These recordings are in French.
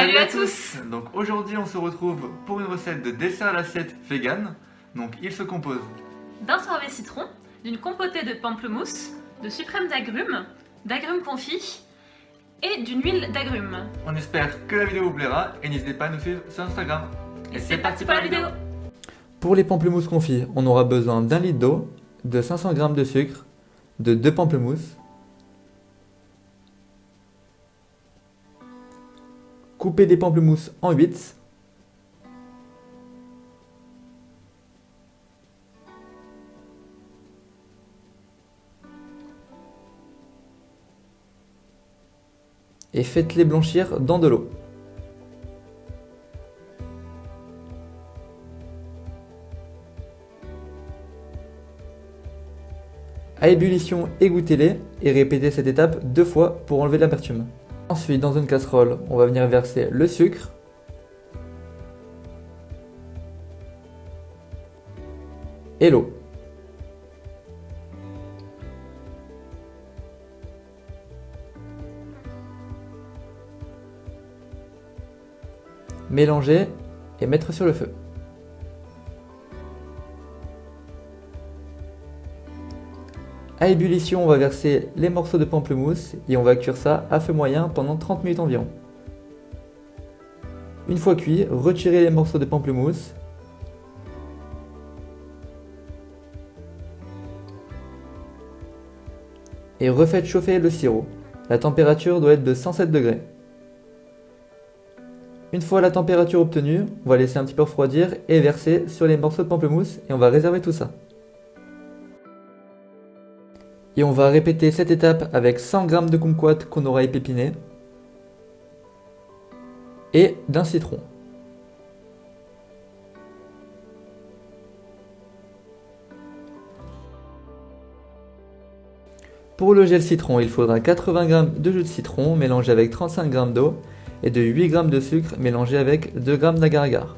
Salut à tous. Donc aujourd'hui on se retrouve pour une recette de dessert à l'assiette vegan. Donc il se compose D'un sorbet citron, d'une compotée de pamplemousse, de suprême d'agrumes confits et d'une huile d'agrumes. On espère que la vidéo vous plaira et n'hésitez pas à nous suivre sur Instagram. Et c'est parti pour la vidéo. Pour les pamplemousses confits, on aura besoin d'un litre d'eau, de 500 g de sucre, de 2 pamplemousses. Coupez des pamplemousses en 8. Et faites-les blanchir dans de l'eau. À ébullition, égouttez-les et répétez cette étape 2 fois pour enlever l'amertume. Ensuite, dans une casserole, on va venir verser le sucre et l'eau. Mélanger et mettre sur le feu. À ébullition, on va verser les morceaux de pamplemousse et on va cuire ça à feu moyen pendant 30 minutes environ. Une fois cuit, retirez les morceaux de pamplemousse et refaites chauffer le sirop. La température doit être de 107 degrés. Une fois la température obtenue, on va laisser un petit peu refroidir et verser sur les morceaux de pamplemousse et on va réserver tout ça. Et on va répéter cette étape avec 100 g de kumquat qu'on aura épépiné et d'un citron. Pour le gel citron, il faudra 80 g de jus de citron mélangé avec 35 g d'eau et de 8 g de sucre mélangé avec 2 g d'agar-agar.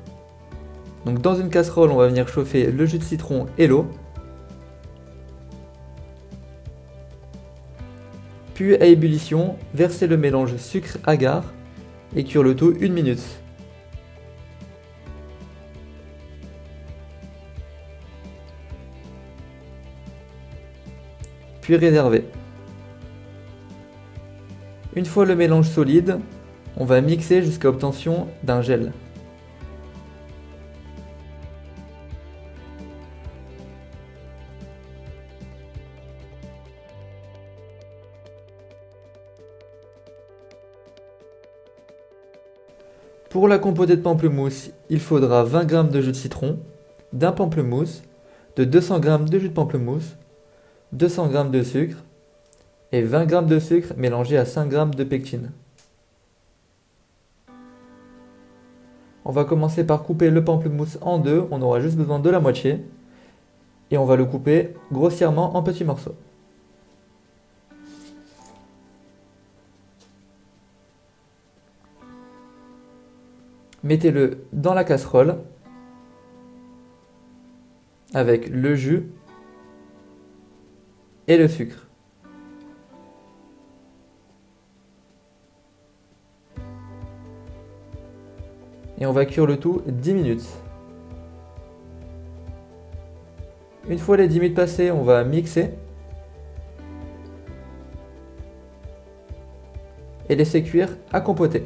Donc dans une casserole, on va venir chauffer le jus de citron et l'eau. Puis à ébullition, versez le mélange sucre-agar et cuire le tout 1 minute. Puis réservez. Une fois le mélange solide, on va mixer jusqu'à obtention d'un gel. Pour la compotée de pamplemousse, il faudra 20 g de jus de citron, d'un pamplemousse, de 200 g de jus de pamplemousse, 200 g de sucre et 20 g de sucre mélangé à 5 g de pectine. On va commencer par couper le pamplemousse en deux, on aura juste besoin de la moitié et on va le couper grossièrement en petits morceaux. Mettez-le dans la casserole avec le jus et le sucre. Et on va cuire le tout 10 minutes. Une fois les 10 minutes passées, on va mixer et laisser cuire à compoter.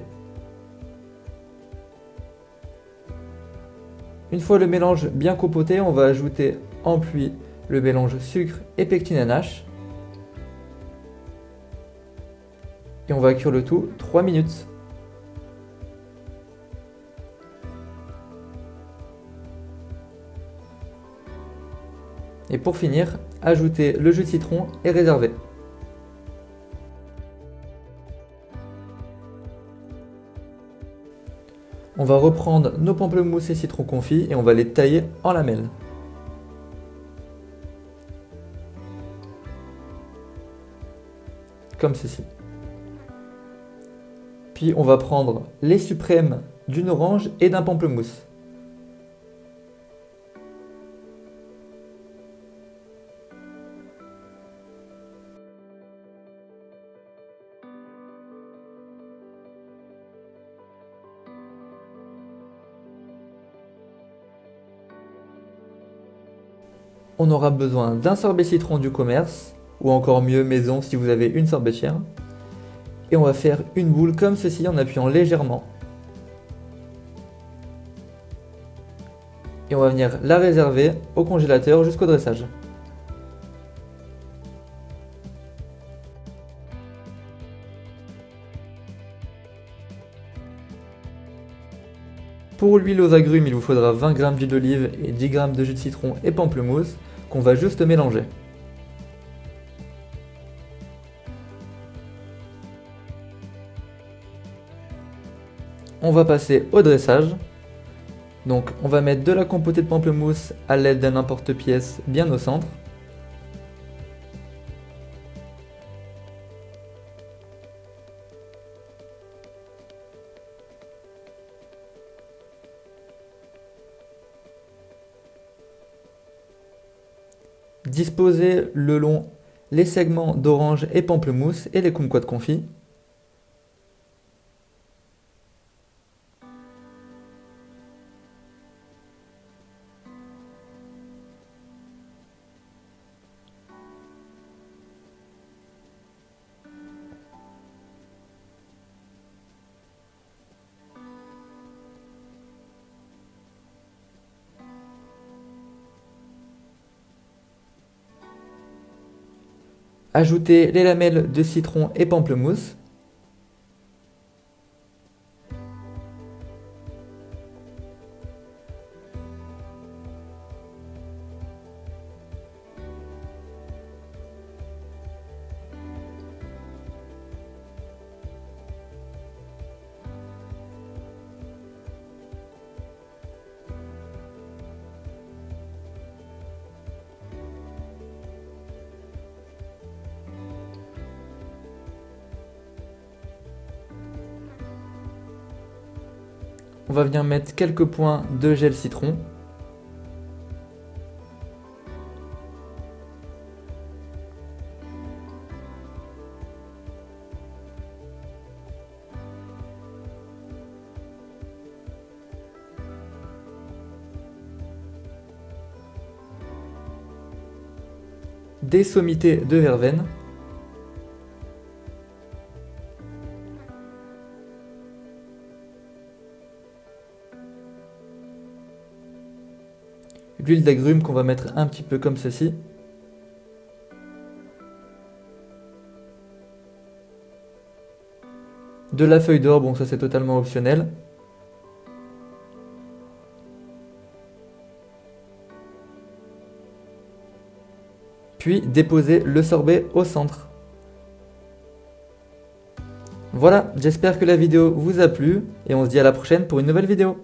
Une fois le mélange bien compoté, on va ajouter en pluie le mélange sucre et pectine NH. Et on va cuire le tout 3 minutes. Et pour finir, ajoutez le jus de citron et réservez. On va reprendre nos pamplemousses et citrons confits et on va les tailler en lamelles. Comme ceci. Puis on va prendre les suprêmes d'une orange et d'un pamplemousse. On aura besoin d'un sorbet citron du commerce, ou encore mieux maison si vous avez une sorbetière. Et on va faire une boule comme ceci en appuyant légèrement. Et on va venir la réserver au congélateur jusqu'au dressage. Pour l'huile aux agrumes, il vous faudra 20 g d'huile d'olive et 10 g de jus de citron et pamplemousse qu'on va juste mélanger. On va passer au dressage. Donc on va mettre de la compotée de pamplemousse à l'aide d'un emporte-pièce bien au centre. Disposez le long les segments d'orange et pamplemousse et les kumquats confits. Ajoutez les lamelles de citron et pamplemousse. On va venir mettre quelques points de gel citron. Des sommités de verveine. L'huile d'agrumes qu'on va mettre un petit peu comme ceci. De la feuille d'or, bon ça c'est totalement optionnel. Puis déposer le sorbet au centre. Voilà, j'espère que la vidéo vous a plu et on se dit à la prochaine pour une nouvelle vidéo.